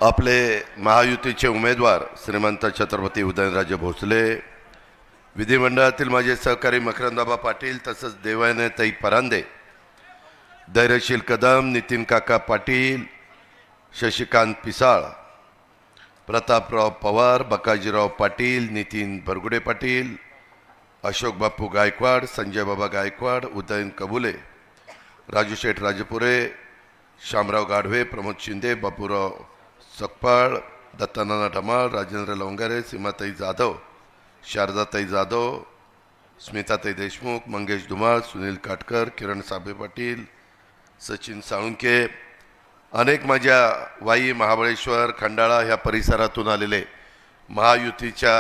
आपले महायुतीचे उमेदवार श्रीमंत छत्रपती उदयनराजे भोसले, विधिमंडळातील माझे सहकारी मकरंदाबा पाटील, तसंच देवायनताई परांदे, धैर्यशील कदम, नितीन काका पाटील, शशिकांत पिसाळ, प्रतापराव पवार, बकाजीराव पाटील, नितीन बरगुडे पाटील, अशोक बापू गायकवाड, संजय बाबा गायकवाड, उदयन कबुले, राजू शेठ राजपुरे, शामराव गाढवे, प्रमोद शिंदे, बापूराव सकपाळ, दत्तानाना ढमाळ, राजेंद्र लवंगारे, सीमाताई जाधव, शारदाताई जाधव, स्मिताताई देशमुख, मंगेश धुमाळ, सुनील काटकर, किरण साबळे पाटील, सचिन साळुंके, अनेक माझ्या वाई, महाबळेश्वर, खंडाळा ह्या परिसरातून आलेले महायुतीच्या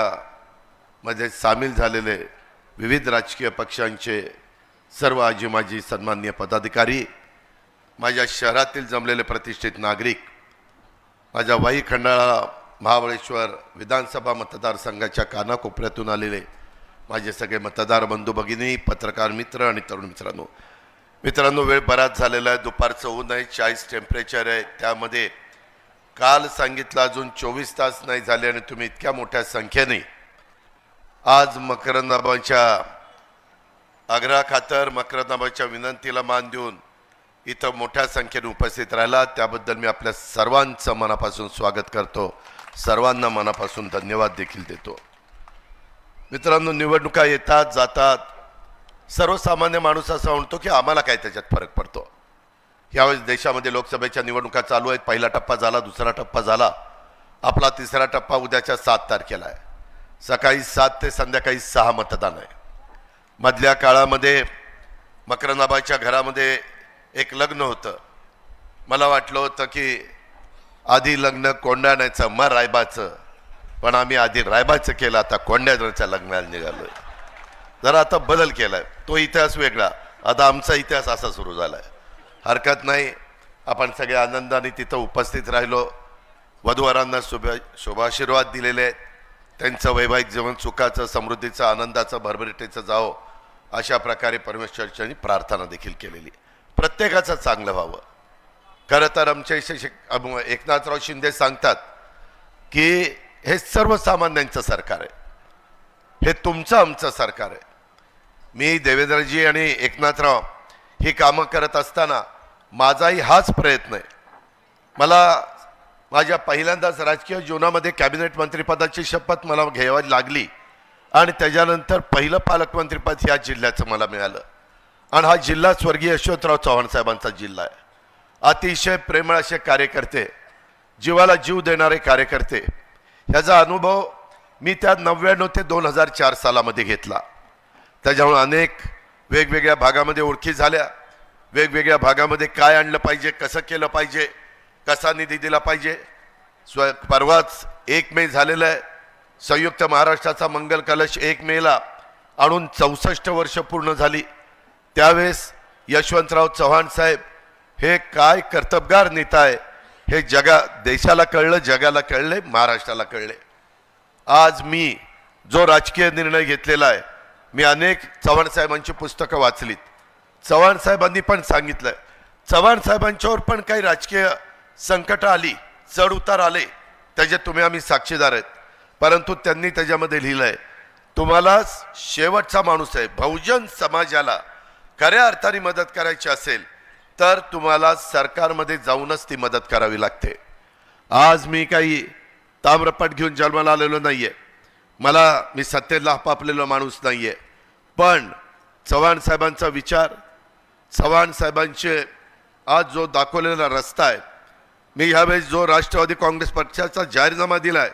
मध्ये सामील झालेले विविध राजकीय पक्षांचे सर्व आजी माजी सन्माननीय पदाधिकारी, माझ्या शहरातील जमलेले प्रतिष्ठित नागरिक, माझ्या वाई, खंडाळा, महाबळेश्वर विधानसभा मतदारसंघाच्या कानाकोपऱ्यातून आलेले माझे सगळे मतदार बंधू भगिनी, पत्रकार मित्र आणि तरुण मित्रांनो, वेळ बराच झालेला आहे, दुपारचं ऊन आहे, 40 टेम्परेचर आहे, त्यामध्ये काल सांगितलं अजून 24 तास नाही झाले आणि तुम्ही इतक्या मोठ्या संख्येने आज मकरंदाबाच्या आग्रहाखातर, मकरंदाबाच्या विनंतीला मान देऊन इथं मोठ्या संख्येने उपस्थित राहिला, त्याबद्दल मी आपल्या सर्वांचं मनापासून स्वागत करतो, सर्वांना मनापासून धन्यवाद देखील देतो. मित्रांनो, निवडणुका येतात जातात, सर्वसामान्य माणूस असं म्हणतो की आम्हाला काय त्याच्यात फरक पडतो. यावेळेस देशामध्ये लोकसभेच्या निवडणुका चालू आहेत. पहिला टप्पा झाला, दुसरा टप्पा झाला, आपला तिसरा टप्पा उद्याच्या 7 तारखेला आहे. सकाळी 7 ते संध्याकाळी 6 मतदान आहे. मधल्या काळामध्ये मकरंदाबाच्या घरामध्ये एक लग्न होतं. मला वाटलं होतं की आधी लग्न कोंडाण्याचं, मग रायबाचं, पण आम्ही आधी रायबाचं केलं, आता कोंडाण्याच्या लग्नाला निघालोय. जरा आता बदल केलाय, तो इतिहास वेगळा, आता आमचा इतिहास असा सुरू झालाय. हरकत नाही, आपण सगळे आनंदाने तिथं उपस्थित राहिलो, वधूवरांना शुभाशीर्वाद दिलेले आहेत, त्यांचं वैवाहिक जीवन सुखाचं, समृद्धीचं, आनंदाचं, भरभराटीचं जावो अशा प्रकारे परमेश्वराची प्रार्थना देखील केलेली. प्रत्येकाचं चांगलं व्हावं. खरं तर आमचे एकनाथराव शिंदे सांगतात की हे सर्वसामान्यांचं सरकार आहे, हे तुमचं आमचं सरकार आहे. मी देवेंद्रजी आणि एकनाथराव ही कामं करत असताना माझाही हाच प्रयत्न आहे. मला माझ्या पहिल्यांदाच राजकीय जीवनामध्ये कॅबिनेट मंत्रिपदाची शपथ मला घ्यावी लागली आणि त्याच्यानंतर पहिलं पालकमंत्रीपद ह्या जिल्ह्याचं मला मिळालं. आणि हा जिल्हा स्वर्गीय यशवंतराव चव्हाण साहेबांचा जिल्हा आहे. अतिशय प्रेमळ असे कार्यकर्ते, जीवाला जीव देणारे कार्यकर्ते, ह्याचा अनुभव मी त्या 99 ते 2004 सालामध्ये घेतला. त्याच्यामुळे अनेक वेगवेगळ्या भागामध्ये ओळखी झाल्या, वेगवेगळ्या भागामध्ये काय आणलं पाहिजे, कसं केलं पाहिजे, कसा निधी दिला पाहिजे. परवाच 1 मे झालेलं आहे. संयुक्त महाराष्ट्राचा मंगल कलश 1 मेला आणून 64 वर्ष पूर्ण झाली. त्यावेळेस यशवंतराव चव्हाण साहेब हे काय कर्तबगार नेता आहे हे देशाला कळलं, जगाला कळले, महाराष्ट्राला कळले. आज मी जो राजकीय निर्णय घेतलेला आहे, मी अनेक चव्हाण साहेबांची पुस्तकं वाचलीत. चव्हाण साहेबांनी पण सांगितलं, चव्हाण साहेबांच्यावर पण काही राजकीय संकट आली, चढ उतार आले, त्याचे तुम्ही आम्ही साक्षीदार आहेत. परंतु त्यांनी त्याच्यामध्ये लिहिलं आहे, तुम्हाला शेवटचा माणूस आहे, बहुजन समाजाला खऱ्या अर्थाने मदत करायची असेल तर तुम्हाला सरकारमध्ये जाऊनच ती मदत करावी लागते. आज मी काही ताम्रपट घेऊन जन्माला आलेलो नाहीये, मी सत्तेला पापलेला माणूस नाहीये, पण चव्हाण साहेबांचा विचार, चव्हाण साहेबांचे आज जो दाखवलेला रस्ता आहे, मी ह्यावेळेस जो राष्ट्रवादी काँग्रेस पक्षाचा जाहीरनामा दिला आहे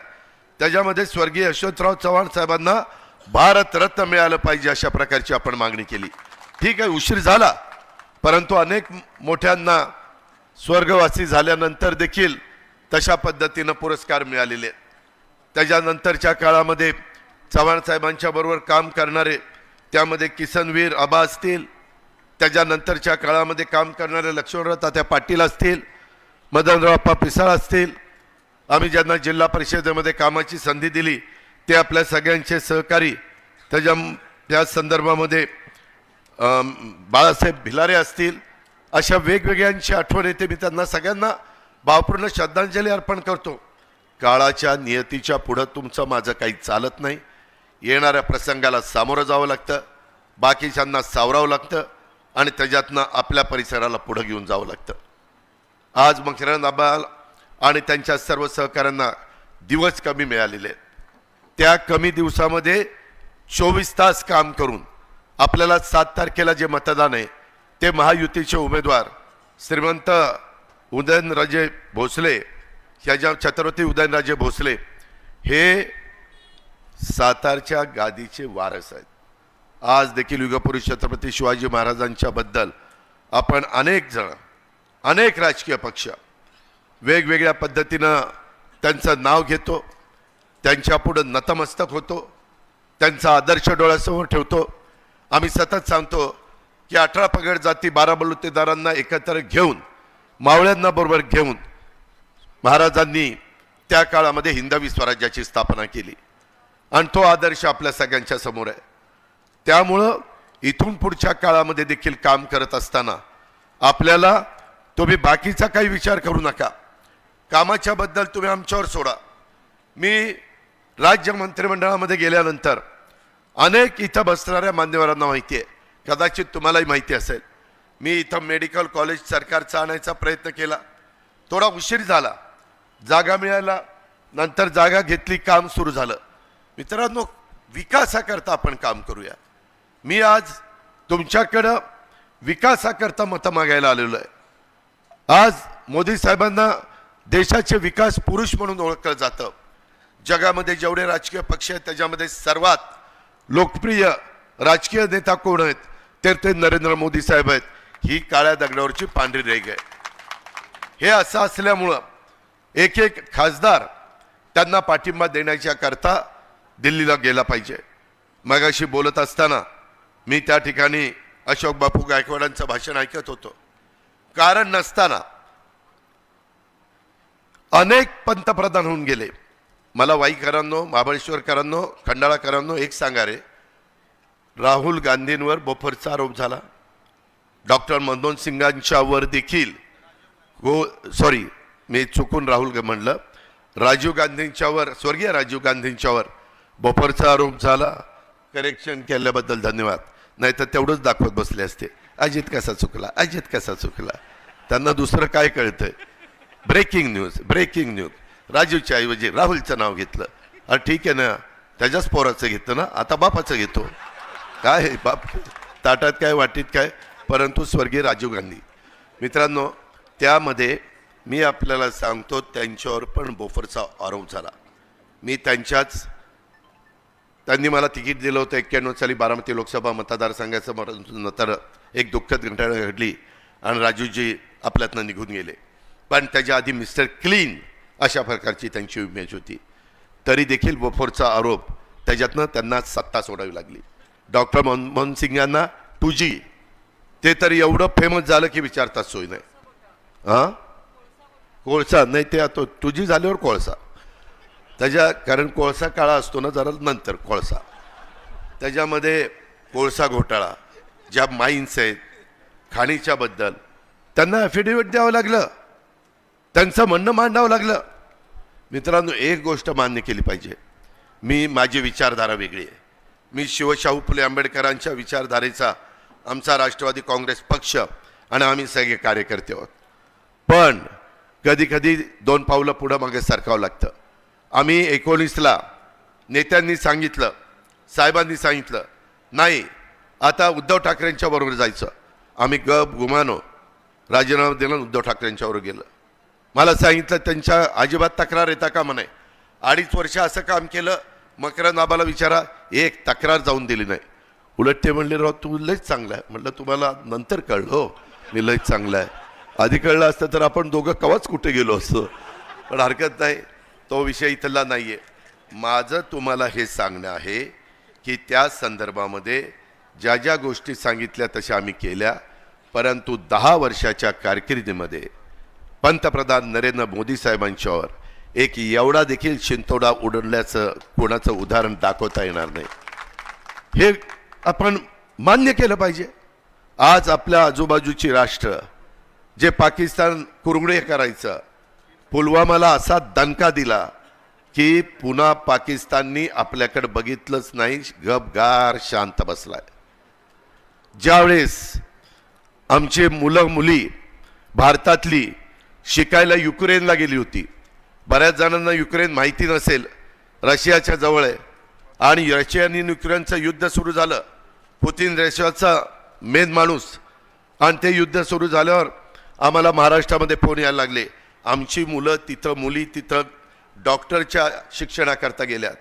त्याच्यामध्ये स्वर्गीय यशवंतराव चव्हाण साहेबांना भारतरत्न मिळालं पाहिजे अशा प्रकारची आपण मागणी केली. ठीक आहे, उशीर झाला, परंतु अनेक मोठ्यांना स्वर्गवासी झाल्यानंतर देखील तशा पद्धतीनं पुरस्कार मिळालेले. त्याच्यानंतरच्या काळामध्ये चव्हाण साहेबांच्या बरोबर काम करणारे, त्यामध्ये किसनवीर आबा असतील, त्याच्यानंतरच्या काळामध्ये काम करणारे लक्ष्मणराव तात्या पाटील असतील, मदनराव पिसाळ असतील, आम्ही ज्यांना जिल्हा परिषदेमध्ये कामाची संधी दिली ते आपल्या सगळ्यांचे सहकारी, त्या संदर्भामध्ये बाळासाहेब भिलारे असतील, अशा वेगवेगळ्यांची आठवण येते. मी त्यांना सगळ्यांना भावपूर्ण श्रद्धांजली अर्पण करतो. काळाच्या नियतीच्या पुढं तुमचं माझं काही चालत नाही. येणाऱ्या प्रसंगाला सामोरं जावं लागतं, बाकीच्यांना सावरावं लागतं आणि त्याच्यातनं आपल्या परिसराला पुढं घेऊन जावं लागतं. आज मकरंद आबाल आणि त्यांच्या सर्व सहकाऱ्यांना दिवस कमी मिळालेले आहेत. त्या कमी दिवसामध्ये 24 तास काम करून आपल्याला 7 तारखेला जे मतदान आहे ते महायुतीचे उमेदवार श्रीमंत उदयनराजे भोसले, ह्याच्या छत्रपती उदयनराजे भोसले हे सातारच्या गादीचे वारस आहेत. आज देखील युगपुरुष छत्रपती शिवाजी महाराजांच्या बद्दल आपण अनेक जण, अनेक राजकीय पक्ष वेगवेगळ्या पद्धतीनं त्यांचं नाव घेतो, त्यांच्या पुढं नतमस्तक होतो, त्यांचा आदर्श डोळ्यासमोर ठेवतो. आम्ही सतत सांगतो की 18 पगड जाती 12 बलुतेदारांना एकत्र घेऊन, मावळ्यांना बरोबर घेऊन महाराजांनी त्या काळामध्ये हिंदवी स्वराज्याची स्थापना केली आणि तो आदर्श आपल्या सगळ्यांच्या समोर आहे. त्यामुळं इथून पुढच्या काळामध्ये देखील काम करत असताना आपल्याला तुम्ही बाकीचा काही विचार करू नका. कामाच्या बद्दल तुम्ही आमच्यावर सोडा. मी राज्य मंत्रिमंडळामध्ये गेल्यानंतर अनेक इथं बसणाऱ्या मान्यवरांना माहिती आहे, कदाचित तुम्हालाही माहिती असेल, मी इथं मेडिकल कॉलेज सरकारचा आणायचा प्रयत्न केला. थोडा उशीर झाला, जागा मिळाला, नंतर जागा घेतली, काम सुरू झालं. मित्रांनो, विकासाकरता आपण काम करूया. मी आज तुमच्याकडं विकासाकरता मतं मागायला आलेलो आहे. आज मोदी साहेबांना देशाचे विकास पुरुष म्हणून ओळखलं जातं. जगामध्ये जेवढे राजकीय पक्ष आहेत त्याच्यामध्ये सर्वात लोकप्रिय राजकीय नेता कोण आहेत तर ते नरेंद्र मोदी साहेब आहेत. ही काळ्या दगडावरची पांढरी रेघ आहे. हे असं असल्यामुळं एक एक खासदार त्यांना पाठिंबा देण्याच्या करता दिल्लीला गेला पाहिजे. मगाशी बोलत असताना मी त्या ठिकाणी अशोक बापू गायकवाडांचं भाषण ऐकत होतो. कारण नसताना अनेक पंतप्रधान होऊन गेले. मला वाईकरांनो, महाबळेश्वरकरांनो, खंडाळाकरांनो एक सांगा रे, राहुल गांधींवर बोफरचा आरोप झाला. डॉक्टर मनमोहन सिंगांच्यावर देखील सॉरी मी चुकून राहुल म्हणलं, राजीव गांधींच्यावर, स्वर्गीय राजीव गांधींच्यावर बोफरचा आरोप झाला. करेक्शन केल्याबद्दल धन्यवाद. नाही तर तेवढंच दाखवत बसले असते, अजित कसा चुकला, अजित कसा चुकला. त्यांना दुसरं काय कळतंय. Breaking news, breaking news. राजीवच्या ऐवजी राहुलचं नाव घेतलं. अरे ठीक आहे ना, त्याच्याच पोराचं घेतलं ना, आता बापाचं घेतो. काय बाप, ताटात काय वाटीत काय, परंतु स्वर्गीय राजीव गांधी. मित्रांनो, त्यामध्ये मी आपल्याला सांगतो त्यांच्यावर पण बोफरचा आरोप झाला. मी त्यांनी मला तिकीट दिलं होतं 91 साली बारामती लोकसभा मतदारसंघाचं. नंतर एक दुःखद घटना घडली आणि राजूजी आपल्यातनं निघून गेले. पण त्याच्या आधी मिस्टर क्लीन अशा प्रकारची त्यांची इमेज होती. तरी देखील बोफोरचा आरोप, त्याच्यातनं त्यांना सत्ता सोडावी लागली. डॉक्टर मनमोहन सिंगांना 2G ते तरी एवढं फेमस झालं की विचारताच सोय नाही. हां, कोळसा नाही, ते आता 2G झाल्यावर कोळसा, कारण कोळसा काळा असतो ना जरा नंतर कोळसा. त्याच्यामध्ये कोळसा घोटाळा, ज्या माईन्स आहेत खाणीच्या बद्दल त्यांना ॲफिडेव्हिट द्यावं लागलं, त्यांचं म्हणणं मांडावं लागलं. मित्रांनो, एक गोष्ट मान्य केली पाहिजे, माझी विचारधारा वेगळी आहे. मी शिवशाहू फुले आंबेडकरांच्या विचारधारेचा आमचा राष्ट्रवादी काँग्रेस पक्ष आणि आम्ही सगळे कार्यकर्ते आहोत. पण कधी कधी 2 पावलं पुढं मागे सरकावं लागतं. आम्ही 19ला नेत्यांनी सांगितलं, साहेबांनी सांगितलं, नाही आता उद्धव ठाकरेंच्या बरोबर जायचं. आम्ही गुमानो राजीनामा दिला, उद्धव ठाकरेंच्या बरोबर गेलं. मला सांगितलं त्यांच्या अजिबात तक्रार येता का म्हणे. 2.5 वर्ष असं काम केलं. मकरंद आबाला विचारा, एक तक्रार जाऊन दिली नाही. उलट ते म्हणले, राव तू लयच चांगला आहे. म्हटलं तुम्हाला नंतर कळलं हो, मी लयच चांगला आहे. आधी कळलं असतं तर आपण दोघं कवाच कुठे गेलो असतो. पण हरकत नाही, तो विषय इथला नाही आहे. माझं तुम्हाला हे सांगणं आहे की त्या संदर्भामध्ये ज्या ज्या गोष्टी सांगितल्या तशा आम्ही केल्या. परंतु 10 वर्षाच्या कारकिर्दीमध्ये पंतप्रधान नरेंद्र मोदी साहेबांच्यावर एक एवढा देखील शिंतोडा उडवल्याचं कोणाचं उदाहरण दाखवता येणार नाही. हे आपण मान्य केलं पाहिजे. आज आपल्या आजूबाजूची राष्ट्र जे पाकिस्तान कुरघुडे करायचं, पुलवामाला असा दणका दिला की पुन्हा पाकिस्ताननी आपल्याकडे बघितलंच नाही, गपगार शांत बसलाय. ज्यावेळेस आमचे मुलं मुली भारतातली शिकायला युक्रेनला गेली होती, बऱ्याच जणांना युक्रेन माहिती नसेल, रशियाच्या जवळ आहे, आणि रशिया आणि युक्रेनचं युद्ध सुरू झालं. पुतिन रशियाचा मेन माणूस, आणि ते युद्ध सुरू झाल्यावर आम्हाला महाराष्ट्रामध्ये फोन यायला लागले. आमची मुलं तिथं, मुली तिथं डॉक्टरच्या शिक्षणाकरता गेल्यात,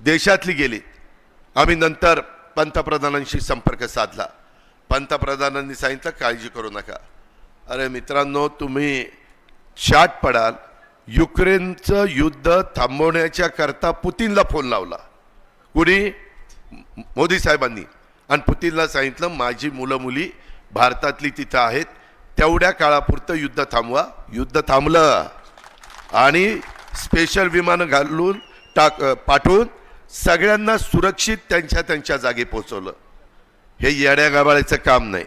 देशातली गेली. आम्ही नंतर पंतप्रधानांशी संपर्क साधला. पंतप्रधानांनी सांगितलं काळजी करू नका. अरे मित्रांनो, तुम्ही शाट पडाल. युक्रेनचं युद्ध थांबवण्याच्या करता पुतिनला फोन लावला, कुणी? मोदी साहेबांनी. आणि पुतिनला सांगितलं माझी मुलं मुली भारतातली तिथं आहेत, तेवढ्या काळापुरतं युद्ध थांबवा. युद्ध थांबलं आणि स्पेशल विमानं घालून पाठवून सगळ्यांना सुरक्षित त्यांच्या त्यांच्या जागी पोहोचवलं. हे येड्या गाबाळाचं काम नाही,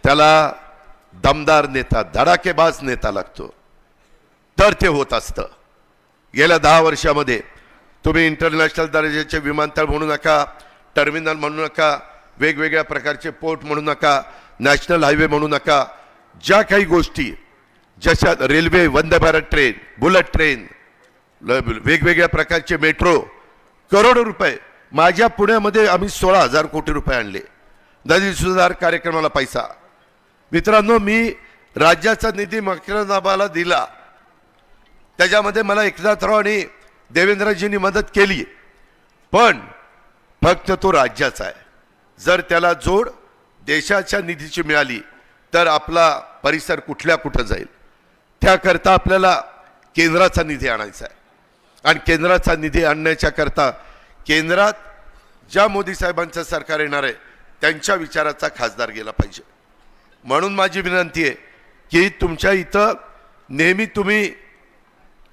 त्याला दमदार नेता, धडाकेबाज नेता लागतो, तर ते होत असतं. गेल्या 10 वर्षामध्ये तुम्ही इंटरनॅशनल दर्जाचे विमानतळ म्हणू नका, टर्मिनल म्हणू नका, वेगवेगळ्या प्रकारचे पोर्ट म्हणू नका, नॅशनल हायवे म्हणू नका, ज्या काही गोष्टी जशा railway, Vande Bharat train, bullet train, वेगवेगळ्या प्रकारचे मेट्रो, करोडो रुपये. माझ्या पुण्यामध्ये आम्ही 16,000 कोटी रुपये आणले नदी सुधार कार्यक्रमाला पैसा. मित्रांनो, मी राज्याचा निधी मकरंदाबाला दिला, त्याच्यामध्ये मला एकनाथराव आणि देवेंद्रजींनी मदत केली, पण फक्त तो राज्याचा आहे. जर त्याला जोड देशाच्या निधीची मिळाली तर आपला परिसर कुठल्या कुठं जाईल. त्याकरता आपल्याला केंद्राचा निधी आणायचा आहे, आणि केंद्राचा निधी आणण्याच्या करता केंद्रात ज्या मोदी साहेबांचं सरकार येणार आहे त्यांच्या विचाराचा खासदार गेला पाहिजे. म्हणून माझी विनंती आहे की तुमच्या इथं नेहमी तुम्ही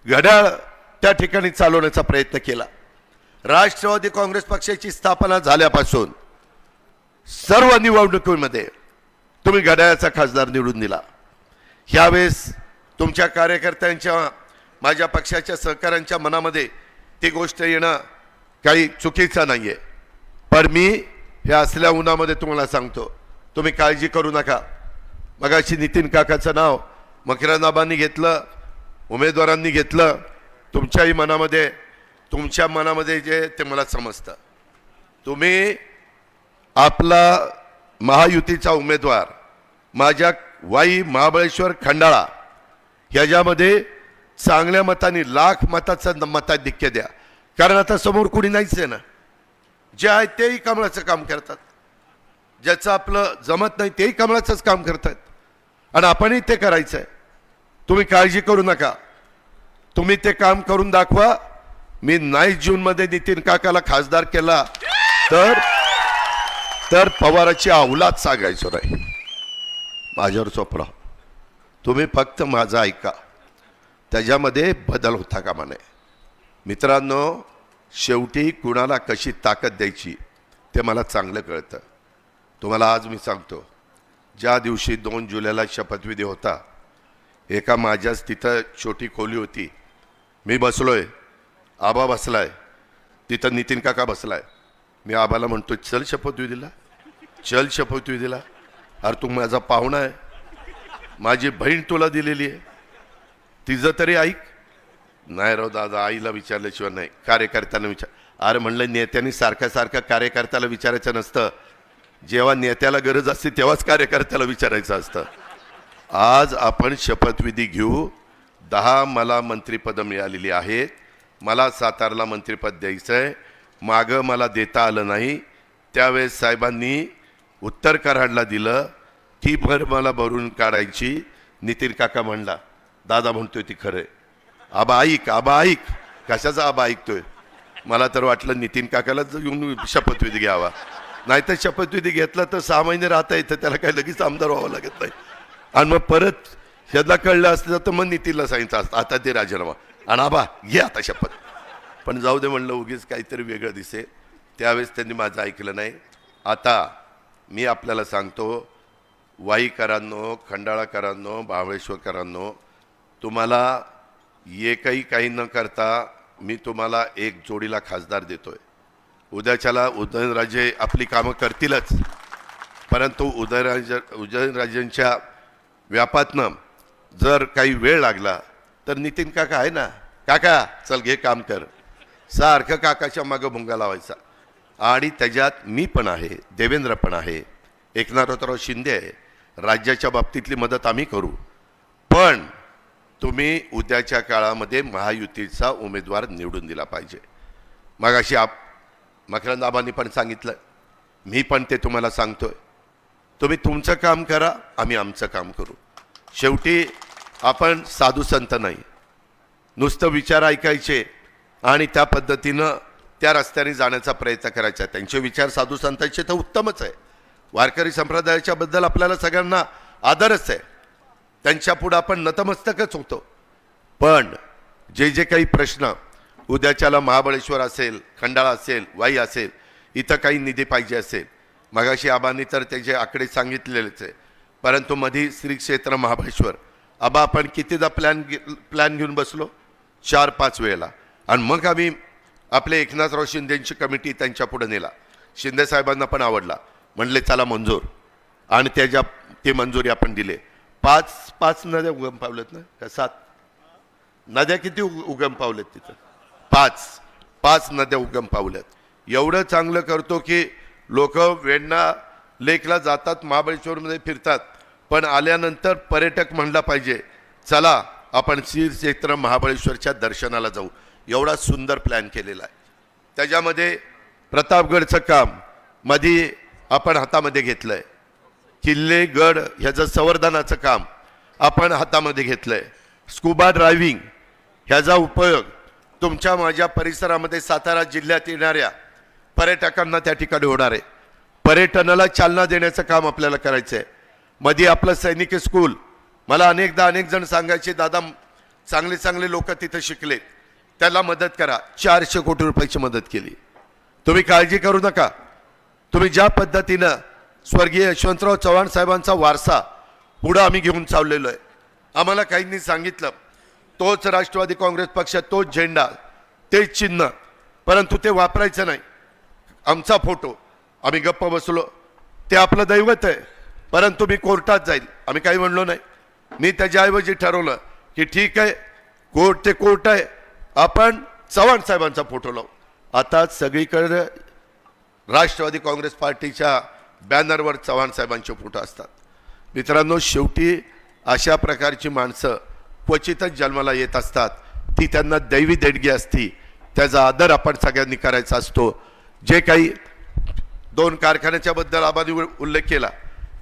घड्याळ त्या ठिकाणी चालवण्याचा प्रयत्न केला. राष्ट्रवादी काँग्रेस पक्षाची स्थापना झाल्यापासून सर्व निवडणुकीमध्ये तुम्ही घड्याळाचा खासदार निवडून दिला. ह्यावेळेस तुमच्या कार्यकर्त्यांच्या, माझ्या पक्षाच्या सहकाऱ्यांच्या मनामध्ये ती गोष्ट येणं काही चुकीचं नाही आहे, पण मी हे असल्या उन्हामध्ये तुम्हाला सांगतो, तुम्ही काळजी करू नका. मगाशी नितीन काकाचं नाव मकरंदाबांनी घेतलं, उमेदवारांनी घेतलं. तुमच्याही मनामध्ये, तुमच्या मनामध्ये जे ते मला समजतं. तुम्ही आपला महायुतीचा उमेदवार माझ्या वाई, महाबळेश्वर, खंडाळा ह्याच्यामध्ये चांगल्या मताने, लाख मताचं मताधिक्य द्या, कारण आता समोर कुणी नाहीच आहे ना. जे आहे तेही कमळाचं काम करतात, ज्याचं आपलं जमत नाही तेही कमळाचंच काम करतात, आणि आपणही ते करायचं आहे. तुम्ही काळजी करू नका, तुम्ही ते काम करून दाखवा. मी 9 जूनमध्ये नितीन काकाला खासदार केला तर पवाराची औलाद सांगायचो नाही. माझ्यावर सोपरा, तुम्ही फक्त माझं ऐका, त्याच्यामध्ये बदल होता कामा नये. मित्रांनो, शेवटी कुणाला कशी ताकद द्यायची ते मला चांगलं कळतं. तुम्हाला आज मी सांगतो, ज्या दिवशी 2 जुलैला शपथविधी होता, एका माझ्याच तिथं छोटी खोली होती, मी बसलोय, आबा बसलाय, तिथं नितीन काका बसलाय. मी आबाला म्हणतो चल शपथविधीला, चल शपथविधीला. अरे तू माझा पाहुणा आहे, माझी बहीण तुला दिलेली आहे, तिचं तरी ऐक. नाही राव दादा, आईला विचारल्याशिवाय नाही, कार्यकर्त्यांना विचार. अरे म्हणलं, नेत्यांनी सारखं कार्यकर्त्याला विचारायचं नसतं, जेव्हा नेत्याला गरज असते तेव्हाच कार्यकर्त्याला विचारायचं असतं. आज आपण शपथविधी घेऊ. 10 मला मंत्रिपदं मिळालेली आहेत. मला सातारला मंत्रिपद द्यायचं आहे, मागं मला देता आलं नाही. त्यावेळेस साहेबांनी उत्तर कराडला दिलं, ती भर मला भरून काढायची. नितीन काका म्हणला, दादा म्हणतोय ती खरंय, आबा ऐक, आबा ऐक. कशाचा आबा ऐकतोय? मला तर वाटलं नितीन काकालाच येऊन शपथविधी घ्यावा, नाहीतर शपथविधी घेतला तर 6 महिने राहता येतं, त्याला काही लगेच आमदार व्हावं लागत नाही. आणि मग परत ह्याला कळलं असतं तर मग नितीनला सांगितलं असतं आता ते राजीनामा, आणि आबा घे आता शपथ. पण जाऊ दे म्हणलं, उगीच काहीतरी वेगळं दिसे. त्यावेळेस त्यांनी माझं ऐकलं नाही. आता मी आपल्याला सांगतो, वाईकरांनो, खंडाळाकरांनो, महाबळेश्वरकरांनो, तुम्हाला एकही काही न करता मी तुम्हाला एक जोडीला खासदार देतोय. उद्याच्याला उदयनराजे आपली कामं करतीलच, परंतु उदयनराजेंच्या व्यापातनं जर काही वेळ लागला तर नितीन काका आहे ना, काका चल घे काम कर, सारखं काकाच्या मागं भुंगा लावायचा. आणि त्याच्यात मी पण आहे, देवेंद्र पण आहे, एकनाथराव शिंदे आहे. राज्याच्या बाबतीतली मदत आम्ही करू, पण तुम्ही उद्याच्या काळामध्ये महायुतीचा उमेदवार निवडून दिला पाहिजे. मगाशी मकरंद आबांनी पण सांगितलं, मी पण ते तुम्हाला सांगतोय, तुम्ही तुमचं काम करा, आम्ही आमचं काम करू. शेवटी आपण साधू संत नाही, नुसतं विचार ऐकायचे आणि त्या पद्धतीनं त्या रस्त्याने जाण्याचा प्रयत्न करायचा. त्यांचे विचार साधू संतांचे तर उत्तमच आहे, वारकरी संप्रदायाच्या बद्दल आपल्याला सगळ्यांना आदरच आहे, त्यांच्या पुढे आपण नतमस्तकच होतो. पण जे जे काही प्रश्न उद्याच्याला महाबळेश्वर असेल, खंडाळा असेल, वाई असेल, इथं काही निधी पाहिजे असेल, मगाशी आबांनी तर त्याचे आकडे सांगितलेलेच आहे. परंतु मधी श्री क्षेत्र महाबळेश्वर आबा आपण कितीदा प्लॅन घेऊन बसलो, 4-5 वेळेला. आणि मग आम्ही आपले एकनाथराव शिंदेची कमिटी त्यांच्या पुढे नेला. शिंदे साहेबांना पण आवडला, म्हणले चला मंजूर, आणि ते मंजुरी आपण दिले. 5 नद्या उगम पावलेत ना, का 7 नद्या किती उगम पावलेत तिथं? 5 नद्या उगम पावल्यात. एवढं चांगलं करतो की लोक वेण्णा लेकला जातात, महाबळेश्वरमध्ये फिरतात, पण आल्यानंतर पर्यटक म्हणला पाहिजे चला आपण श्री क्षेत्र महाबळेश्वरच्या दर्शनाला जाऊ. एवढा सुंदर प्लॅन केलेला आहे. त्याच्यामध्ये प्रतापगडचं काम मध्ये आपण हातामध्ये घेतलं आहे, किल्ले गड ह्याचं संवर्धनाचं काम आपण हातामध्ये घेतलं आहे. स्कुबा ड्रायव्हिंग ह्याचा उपयोग तुमच्या माझ्या परिसरामध्ये सातारा जिल्ह्यात येणाऱ्या पर्यटकांना त्या ठिकाणी होणार आहे. पर्यटनाला चालना देण्याचं काम आपल्याला करायचं आहे. मध्ये आपलं सैनिक स्कूल, मला अनेक जण सांगायचे दादा चांगले लोक तिथं शिकले, त्याला मदत करा. 400 कोटी रुपयाची मदत केली. तुम्ही काळजी करू नका. तुम्ही ज्या पद्धतीनं स्वर्गीय यशवंतराव चव्हाण साहेबांचा वारसा पुढं आम्ही घेऊन चाललेलो आहे, आम्हाला काहींनी सांगितलं तोच राष्ट्रवादी काँग्रेस पक्ष, तोच झेंडा, तेच चिन्ह, परंतु ते वापरायचं नाही. आमचा फोटो, आम्ही गप्प बसलो, ते आपलं दैवत आहे, परंतु मी कोर्टात जाईल, आम्ही काही म्हणलो नाही. मी त्याच्याऐवजी ठरवलं की ठीक आहे, कोर्ट ते कोर्ट आहे, आपण चव्हाण साहेबांचा फोटो लावू. आता सगळीकडे राष्ट्रवादी काँग्रेस पार्टीच्या बॅनरवर चव्हाण साहेबांचे फोटो असतात. मित्रांनो, शेवटी अशा प्रकारची माणसं क्वचितच जन्माला येत असतात, ती त्यांना दैवी देणगी असती, त्याचा आदर आपण सगळ्यांनी करायचा असतो. जे काही 2 कारखान्याच्या बद्दल आबांनी उल्लेख केला,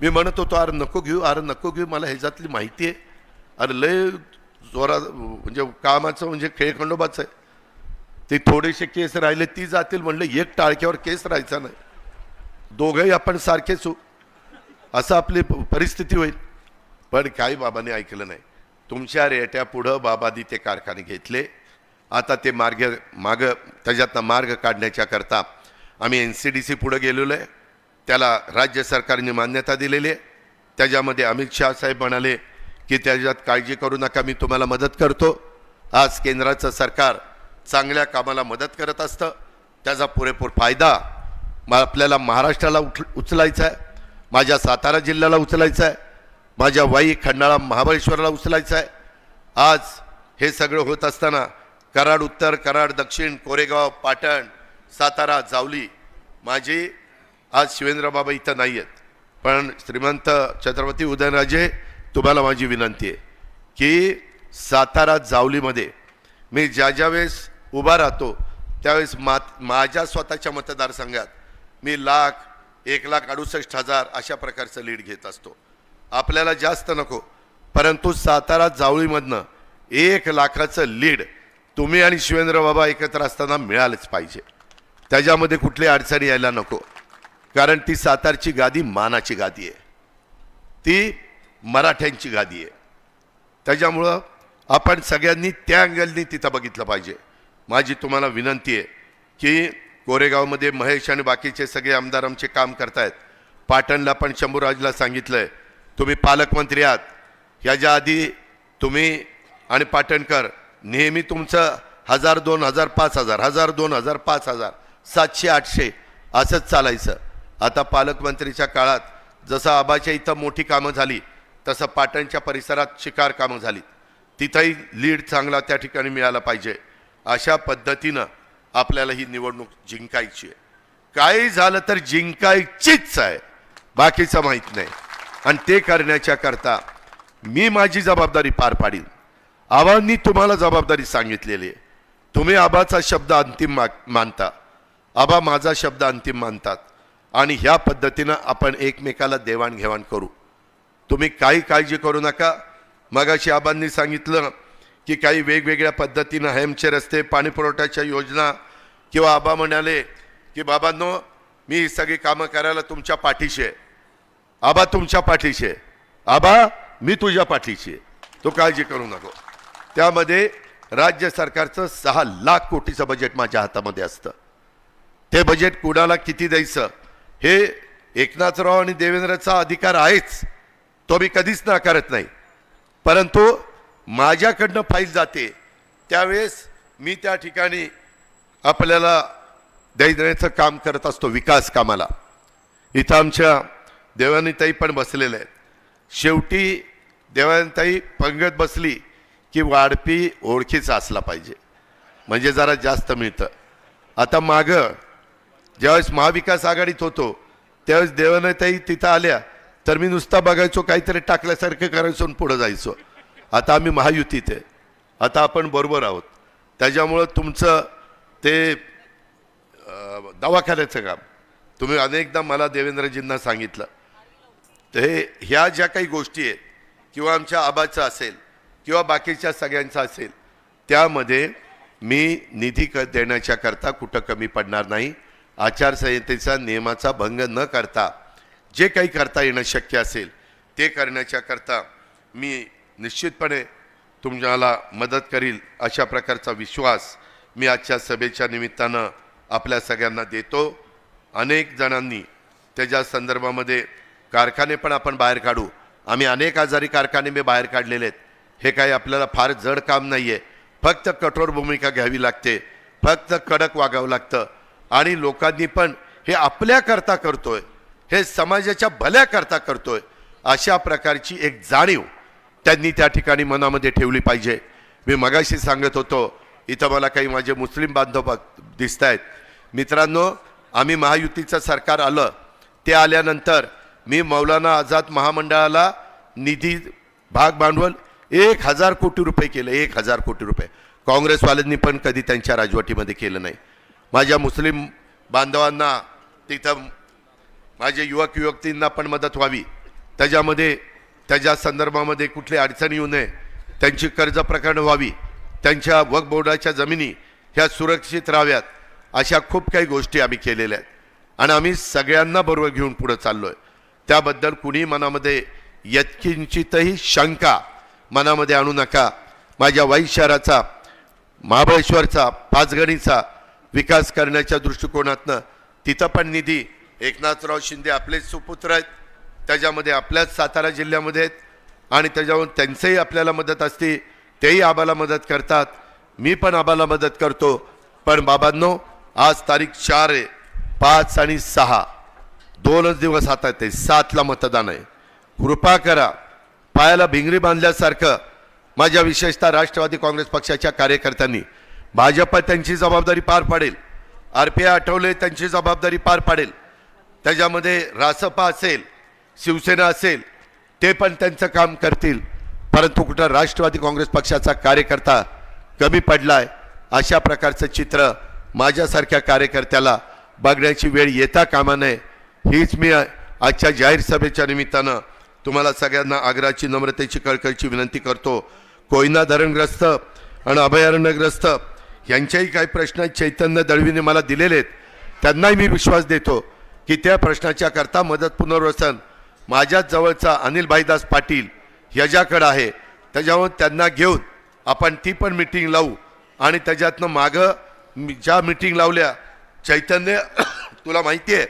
मी म्हणत होतो अरे नको घेऊ, मला ह्याच्यातली माहिती आहे, अरे लय जोरा म्हणजे कामाचं म्हणजे खेळखंडोबाचं आहे, ते थोडेसे केस राहिले ती जातील, म्हणलं एक टाळक्यावर केस राहायचा नाही, दोघंही आपण सारखेच हो, असं आपली परिस्थिती होईल. पण काही बाबांनी ऐकलं नाही. तुमच्या रेट्या पुढं बाबांनी ते कारखाने घेतले. आता ते मागं त्याच्यातनं मार्ग काढण्याच्या करता आम्ही NCDC पुढे गेलेलो आहे, त्याला राज्य सरकारने मान्यता दिलेली आहे. त्याच्यामध्ये अमित शाह साहेब म्हणाले की त्याच्यात काळजी करू नका, मी तुम्हाला मदत करतो. आज केंद्राचं सरकार चांगल्या कामाला मदत करत असतं, त्याचा पुरेपूर फायदा आपल्याला महाराष्ट्राला उचलायचा आहे, माझ्या सातारा जिल्ह्याला उचलायचा आहे, माझ्या वाई खंडाळा महाबळेश्वरला उचलायचं आहे. आज हे सगळं होत असताना कराड उत्तर, कराड दक्षिण, कोरेगाव, पाटण, सातारा, जावली, माझी आज शिवेंद्रबाबा इथं नाही आहेत, पण श्रीमंत छत्रपती उदयनराजे तुम्हाला माझी विनंती आहे की सातारा जावलीमध्ये मी ज्या वेळेस उभा राहतो त्यावेळेस माझ्या स्वतःच्या मतदारसंघात मी 1,68,000 अशा प्रकारचं लीड घेत असतो. आपल्याला जास्त नको, परंतु सातारा जावळीमधनं 1,00,000चं लीड तुम्ही आणि शिवेंद्र बाबा एकत्र असताना मिळालंच पाहिजे. त्याच्यामध्ये कुठली अडचणी यायला नको, कारण ती सातारची गादी मानाची गादी आहे, ती मराठ्यांची गादी आहे. त्याच्यामुळं आपण सगळ्यांनी त्या अँगलनी तिथं बघितलं पाहिजे. माझी तुम्हाला विनंती आहे की कोरेगावमध्ये महेश आणि बाकीचे सगळे आमदार आमचे काम करतायत. पाटणला पण शंभूराजला सांगितलंय, तुम्ही पालकमंत्री आहात, ह्याच्या आधी तुम्ही आणि पाटणकर नेहमी तुमचं 1000, 2000, 5000, 1000, 2000, 5000, 700, 800 असंच चालायचं. आता पालकमंत्रीच्या काळात जसं आबाच्या इथं मोठी कामं झाली तसं पाटणच्या परिसरात शिकार कामं झाली, तिथंही लीड चांगला त्या ठिकाणी मिळाला पाहिजे. अशा पद्धतीनं आपल्याला ही निवडणूक जिंकायची आहे. काही झालं तर जिंकायचीच आहे, बाकीचं माहीत नाही. आणि ते करण्याच्या करता मी माझी जबाबदारी पार पाडीन. आबांनी तुम्हाला जबाबदारी सांगितलेली आहे. तुम्ही आबाचा शब्द अंतिम मानता, आबा माझा शब्द अंतिम मानतात आणि ह्या पद्धतीनं आपण एकमेकाला देवाणघेवाण करू. तुम्ही काही काळजी करू नका. मगाशी आबांनी सांगितलं की काही वेगवेगळ्या पद्धतीनं हेमचे रस्ते, पाणी पुरवठ्याच्या योजना, किंवा आबा म्हणाले की बाबांनो मी ही सगळी कामं करायला तुमच्या पाठीशी आहे. आबा तुमच्या पाठीशी आहे, आबा मी तुझ्या पाठीशी आहे, तो काळजी करू नको. त्यामध्ये राज्य सरकारचं 6 लाख कोटीचं बजेट माझ्या हातामध्ये असतं. ते बजेट कुणाला किती द्यायचं हे एकनाथराव आणि देवेंद्रचा अधिकार आहेच, तो मी कधीच नाकारत नाही. परंतु माझ्याकडनं फाईल जाते त्यावेळेस मी त्या ठिकाणी आपल्याला देण्याचं काम करत असतो विकास कामाला. इथं आमच्या देवानीताई पण बसलेल्या आहेत. शेवटी देवानीताई पंगत बसली की वाढपी ओळखीचा असला पाहिजे, म्हणजे जरा जास्त मिळतं. आता मागं ज्यावेळेस महाविकास आघाडीत होतो त्यावेळेस देवानीताई तिथं आल्या तर मी नुसता बघायचो, काहीतरी टाकल्यासारखं करायचो आणि पुढं जायचो. आता आम्ही महायुतीत आहे, आता आपण बरोबर आहोत. त्याच्यामुळं तुमचं ते दवाखान्याचं काम तुम्ही अनेकदा मला देवेंद्रजींना सांगितलं. तर ह्या ज्या काही गोष्टी आहेत किंवा आमच्या आबाचं असेल किंवा बाकीच्या सगळ्यांचं असेल, त्यामध्ये मी निधी देण्याच्या करता कुठं कमी पडणार नाही. आचारसंहितेचा नियमाचा भंग न करता जे काही करता येणं शक्य असेल ते करण्याच्या करता मी निश्चितपणे तुम्हाला मदत करील, अशा प्रकारचा विश्वास मी आजच्या सभेच्या निमित्तानं आपल्या सगळ्यांना देतो. अनेक जणांनी त्याच्या संदर्भामध्ये कारखाने पण आपण बाहेर काढू. आम्ही अनेक आजारी कारखाने मी बाहेर काढलेले आहेत. हे काही आपल्याला फार जड काम नाही आहे, फक्त कठोर भूमिका घ्यावी लागते, फक्त कडक वागावं लागतं. आणि लोकांनी पण हे आपल्याकरता करतोय, हे समाजाच्या भल्याकरता करतोय, अशा प्रकारची एक जाणीव त्यांनी त्या ठिकाणी मनामध्ये ठेवली पाहिजे. मी मगाशी सांगत होतो, इथं मला काही माझे मुस्लिम बांधव दिसत आहेत. मित्रांनो, आम्ही महायुतीचं सरकार आलं, ते आल्यानंतर मी मौलाना आझाद महामंडळाला निधी भाग भांडवल 1000 कोटी रुपये केलं. 1000 कोटी रुपये काँग्रेसवाल्यांनी पण कधी त्यांच्या राजवटीमध्ये केलं नाही. माझ्या मुस्लिम बांधवांना तिथं माझे युवक युवतींना पण मदत व्हावी, त्याच्यामध्ये त्याच्या संदर्भामध्ये कुठली अडचण येऊ नये, त्यांची कर्ज प्रकरण व्हावी, त्यांच्या वक्फ बोर्डाच्या जमिनी ह्या सुरक्षित राहाव्यात, अशा खूप काही गोष्टी आम्ही केलेल्या आहेत. आणि आम्ही सगळ्यांना बरोबर घेऊन पुढे चाललो आहे. त्याबद्दल कुणी मनामध्ये यत्किंचितही शंका मनामध्ये आणू नका. माझ्या वाई शहराचा, महाबळेश्वरचा, पाचगणीचा विकास करण्याच्या दृष्टिकोनातनं तिथं पण निधी एकनाथराव शिंदे आपलेच सुपुत्र आहेत, त्याच्यामध्ये आपल्याच सातारा जिल्ह्यामध्ये आहेत आणि त्याच्यावर त्यांचंही आपल्याला मदत असते, तेही आबाला मदत करतात, मी पण आबाला मदत करतो. पण बाबांनो, आज तारीख 4 आहे, 5 आणि 6 2च दिवस हातात आहे. 7ला मतदान आहे. कृपा करा, पायाला भिंगरी बांधल्यासारखं माझ्या विशेषतः राष्ट्रवादी काँग्रेस पक्षाच्या कार्यकर्त्यांनी, भाजप त्यांची जबाबदारी पार पाडेल, RPI आठवले त्यांची जबाबदारी पार पाडेल, त्याच्यामध्ये रासपा असेल, शिवसेना असेल, ते पण त्यांचं काम करतील. परंतु कुठं राष्ट्रवादी काँग्रेस पक्षाचा कार्यकर्ता कमी पडलाय, अशा प्रकारचं चित्र माझ्यासारख्या कार्यकर्त्याला बघण्याची वेळ येता कामा नये. हीच मी आजच्या जाहीर सभेच्या निमित्तानं तुम्हाला सगळ्यांना आग्रहाची, नम्रतेची, कळकळीची विनंती करतो. कोयना धरणग्रस्त आणि अभयारण्यग्रस्त यांच्याही काही प्रश्न चैतन्य दळवीने मला दिलेले आहेत. त्यांनाही मी विश्वास देतो की त्या प्रश्नाच्या करता मदत पुनर्वसन माझ्याच जवळचा अनिल भाईदास पाटील ह्याच्याकडे आहे, त्याच्यावर त्यांना घेऊन आपण ती पण मीटिंग लावू. आणि त्याच्यातनं मागं ज्या मीटिंग लावल्या चैतन्य तुला माहिती आहे,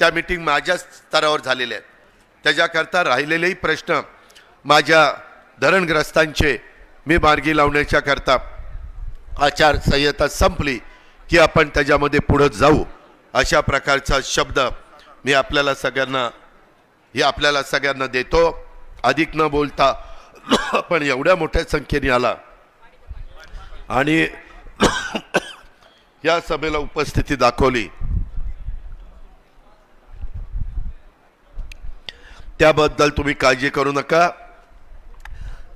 त्या मीटिंग माझ्या स्तरावर झालेल्या आहेत. त्याच्याकरता राहिलेलेही प्रश्न माझ्या धरणग्रस्तांचे मी मार्गी लावण्याच्या करता आचारसंहिता संपली की आपण त्याच्यामध्ये पुढे जाऊ, अशा प्रकारचा शब्द मी आपल्याला सगळ्यांना देतो. अधिक न बोलता आपण एवढ्या मोठ्या संख्येने आला आणि या सभेला उपस्थिती दाखवली, त्याबद्दल तुम्ही काळजी करू नका.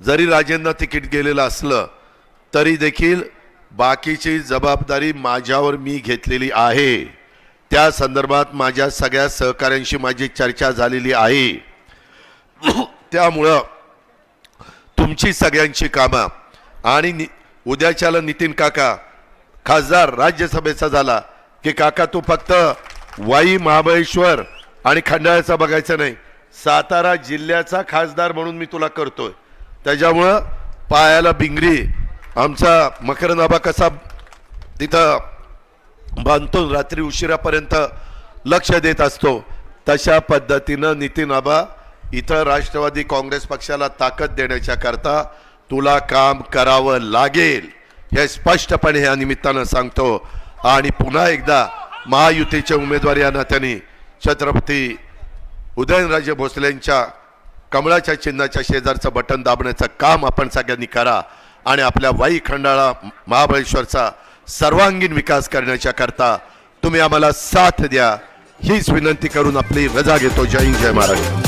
जरी राजेंना तिकीट गेलेलं असलं तरी देखील बाकीची जबाबदारी माझ्यावर मी घेतलेली आहे. त्या संदर्भात माझ्या सगळ्या सहकाऱ्यांशी माझी चर्चा झालेली आहे. त्यामुळं तुमची सगळ्यांची कामं आणि उद्याच्याला नितीन काका खासदार राज्यसभेचा झाला की काका तू फक्त वाई, महाबळेश्वर आणि खंडाळ्याचा बघायचं नाही, सातारा जिल्ह्याचा खासदार म्हणून मी तुला करतोय. त्याच्यामुळं पायाला बिंगरी आमचा मकरनाबा कसा तिथं बांधतो, रात्री उशिरापर्यंत लक्ष देत असतो, तशा पद्धतीनं नितीन आबा इथं राष्ट्रवादी काँग्रेस पक्षाला ताकद देण्याच्या करता तुला काम करावं लागेल, हे स्पष्टपणे या निमित्तानं सांगतो. आणि पुन्हा एकदा महायुतीचे उमेदवार या नात्याने छत्रपती उदयनराजे भोसलेंच्या कमळाच्या चिन्हाच्या शेजारचं बटन दाबण्याचं काम आपण सगळ्यांनी करा आणि आपल्या वाई, खंडाळा, महाबळेश्वरचा सर्वांगीण विकास करण्याच्या करता तुम्ही आम्हाला साथ द्या, हीच विनंती करून आपली रजा घेतो. जय हिंद, जय महाराष्ट्र.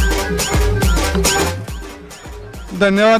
धन्यवाद.